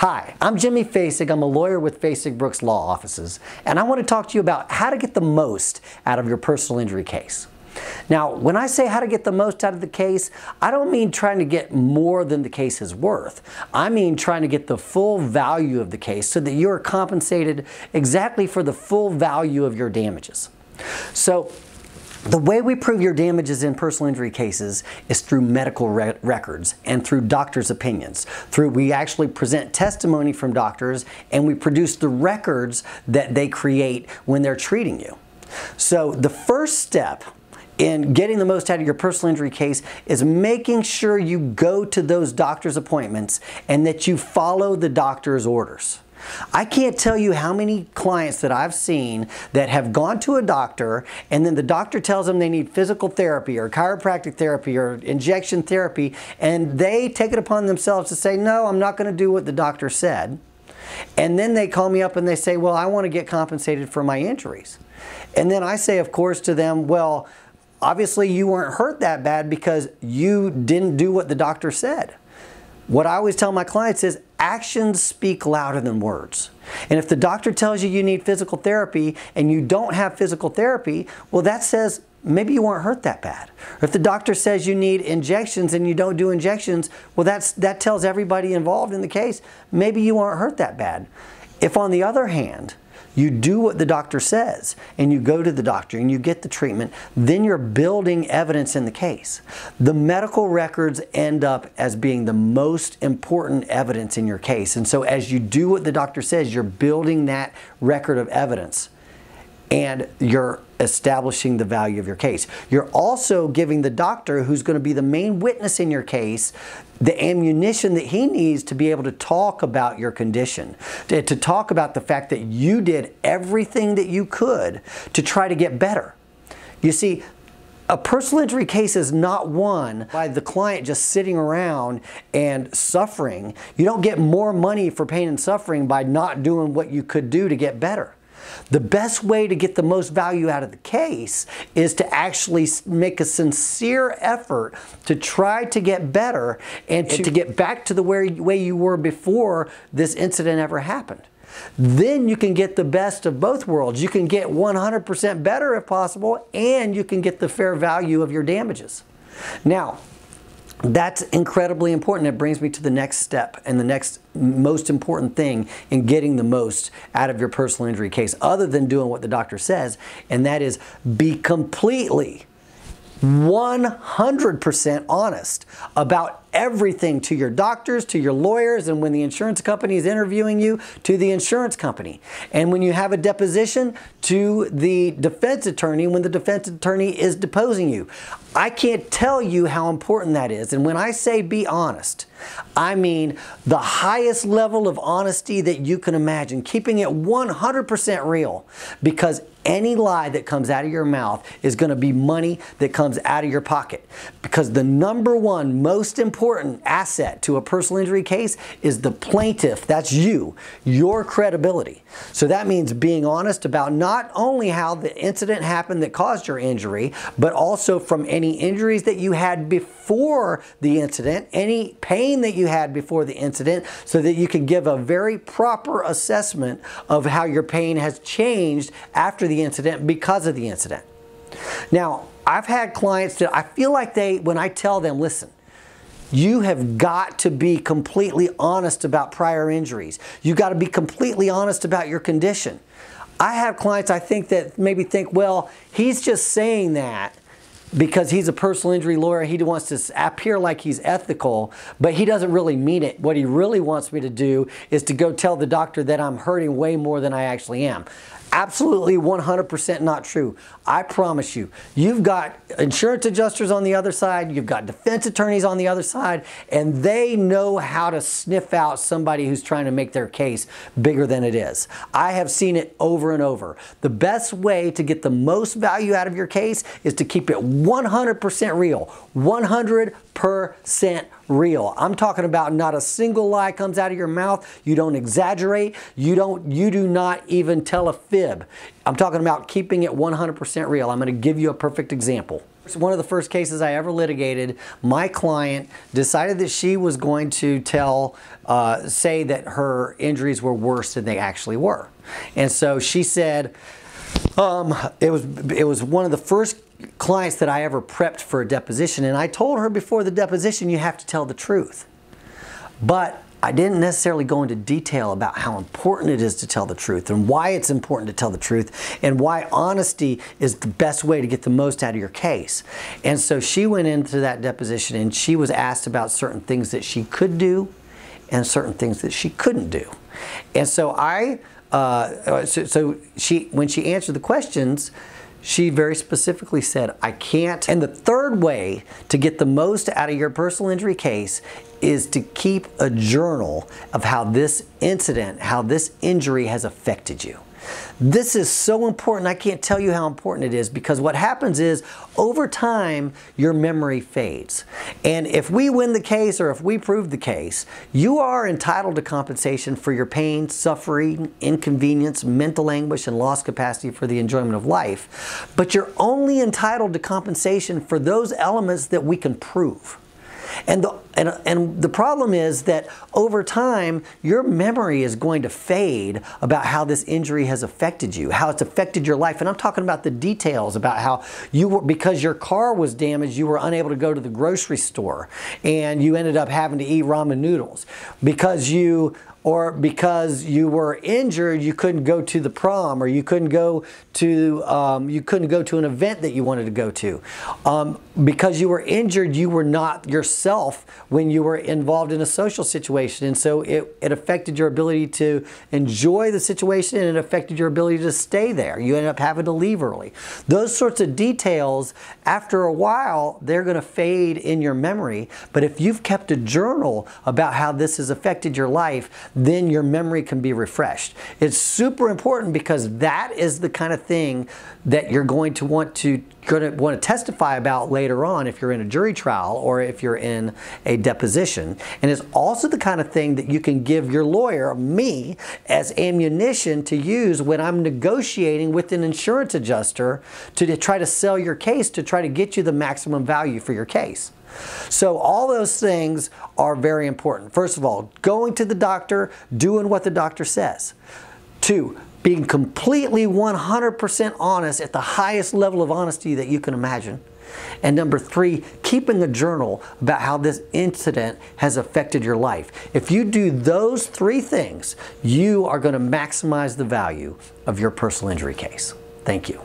Hi, I'm Jimmy Fasig. I'm a lawyer with Fasig Brooks Law Offices, and I want to talk to you about how to get the most out of your personal injury case. Now, when I say how to get the most out of the case, I don't mean trying to get more than the case is worth. I mean trying to get the full value of the case so that you're compensated exactly for the full value of your damages. So, the way we prove your damages in personal injury cases is through medical records and through doctors' opinions. We actually present testimony from doctors and we produce the records that they create when they're treating you. So the first step in getting the most out of your personal injury case is making sure you go to those doctor's appointments and that you follow the doctor's orders. I can't tell you how many clients that I've seen that have gone to a doctor and then the doctor tells them they need physical therapy or chiropractic therapy or injection therapy, and they take it upon themselves to say, no, I'm not going to do what the doctor said. And then they call me up and they say, well, I want to get compensated for my injuries. And then I say, of course, to them, well, obviously you weren't hurt that bad because you didn't do what the doctor said. What I always tell my clients is actions speak louder than words. And if the doctor tells you you need physical therapy and you don't have physical therapy, well, that says maybe you weren't hurt that bad. Or if the doctor says you need injections and you don't do injections, well, that tells everybody involved in the case, maybe you weren't hurt that bad. If on the other hand, you do what the doctor says and you go to the doctor and you get the treatment, then you're building evidence in the case. The medical records end up as being the most important evidence in your case. And so as you do what the doctor says, you're building that record of evidence and you're establishing the value of your case. You're also giving the doctor, who's going to be the main witness in your case, the ammunition that he needs to be able to talk about your condition, to talk about the fact that you did everything that you could to try to get better. You see, a personal injury case is not won by the client just sitting around and suffering. You don't get more money for pain and suffering by not doing what you could do to get better. The best way to get the most value out of the case is to actually make a sincere effort to try to get better and to get back to the way you were before this incident ever happened. Then you can get the best of both worlds. You can get 100% better if possible, and you can get the fair value of your damages. Now, that's incredibly important. It brings me to the next step and the next most important thing in getting the most out of your personal injury case, other than doing what the doctor says, and that is be completely 100% honest about everything to your doctors, to your lawyers, and when the insurance company is interviewing you, to the insurance company. And when you have a deposition, to the defense attorney when the defense attorney is deposing you. I can't tell you how important that is. And when I say be honest, I mean the highest level of honesty that you can imagine, keeping it 100% real, because any lie that comes out of your mouth is going to be money that comes out of your pocket. Because the number one most important asset to a personal injury case is the plaintiff. That's you, your credibility. So that means being honest about not only how the incident happened that caused your injury, but also from any injuries that you had before the incident, any pain that you had before the incident, so that you can give a very proper assessment of how your pain has changed after the incident because of the incident. Now, I've had clients that I feel like when I tell them, listen, you have got to be completely honest about prior injuries. You got to be completely honest about your condition. I have clients I think that maybe think, well, he's just saying that because he's a personal injury lawyer. He wants to appear like he's ethical, but he doesn't really mean it. What he really wants me to do is to go tell the doctor that I'm hurting way more than I actually am. Absolutely 100% not true. I promise you. You've got insurance adjusters on the other side, you've got defense attorneys on the other side, and they know how to sniff out somebody who's trying to make their case bigger than it is. I have seen it over and over. The best way to get the most value out of your case is to keep it 100% real. 100% real. I'm talking about not a single lie comes out of your mouth. You don't exaggerate. You do not even tell a fib. I'm talking about keeping it 100% real. I'm going to give you a perfect example. One of the first cases I ever litigated, my client decided that she was going to say that her injuries were worse than they actually were. And so she said, it was one of the first clients that I ever prepped for a deposition, and I told her before the deposition, you have to tell the truth. But I didn't necessarily go into detail about how important it is to tell the truth and why it's important to tell the truth and why honesty is the best way to get the most out of your case. And so she went into that deposition and she was asked about certain things that she could do and certain things that she couldn't do. And so when she answered the questions, she very specifically said, I can't. And the third way to get the most out of your personal injury case is to keep a journal of how this incident, how this injury has affected you. This is so important. I can't tell you how important it is, because what happens is over time your memory fades. And if we win the case or if we prove the case, you are entitled to compensation for your pain, suffering, inconvenience, mental anguish, and lost capacity for the enjoyment of life. But you're only entitled to compensation for those elements that we can prove. And the problem is that over time, your memory is going to fade about how this injury has affected you, how it's affected your life. And I'm talking about the details about how you were, because your car was damaged, you were unable to go to the grocery store and you ended up having to eat ramen noodles. Because you were injured, you couldn't go to the prom, or you couldn't go to an event that you wanted to go to. Because you were injured, you were not yourself when you were involved in a social situation, and so it affected your ability to enjoy the situation, and it affected your ability to stay there. You ended up having to leave early. Those sorts of details, after a while, they're going to fade in your memory. But if you've kept a journal about how this has affected your life, then your memory can be refreshed. It's super important, because that is the kind of thing that you're going to want to testify about later on if you're in a jury trial or if you're in a deposition. And it's also the kind of thing that you can give your lawyer, me, as ammunition to use when I'm negotiating with an insurance adjuster to try to sell your case, to try to get you the maximum value for your case. So all those things are very important. First of all, going to the doctor, doing what the doctor says. 2, being completely 100% honest at the highest level of honesty that you can imagine. And number 3, keeping a journal about how this incident has affected your life. If you do those 3 things, you are going to maximize the value of your personal injury case. Thank you.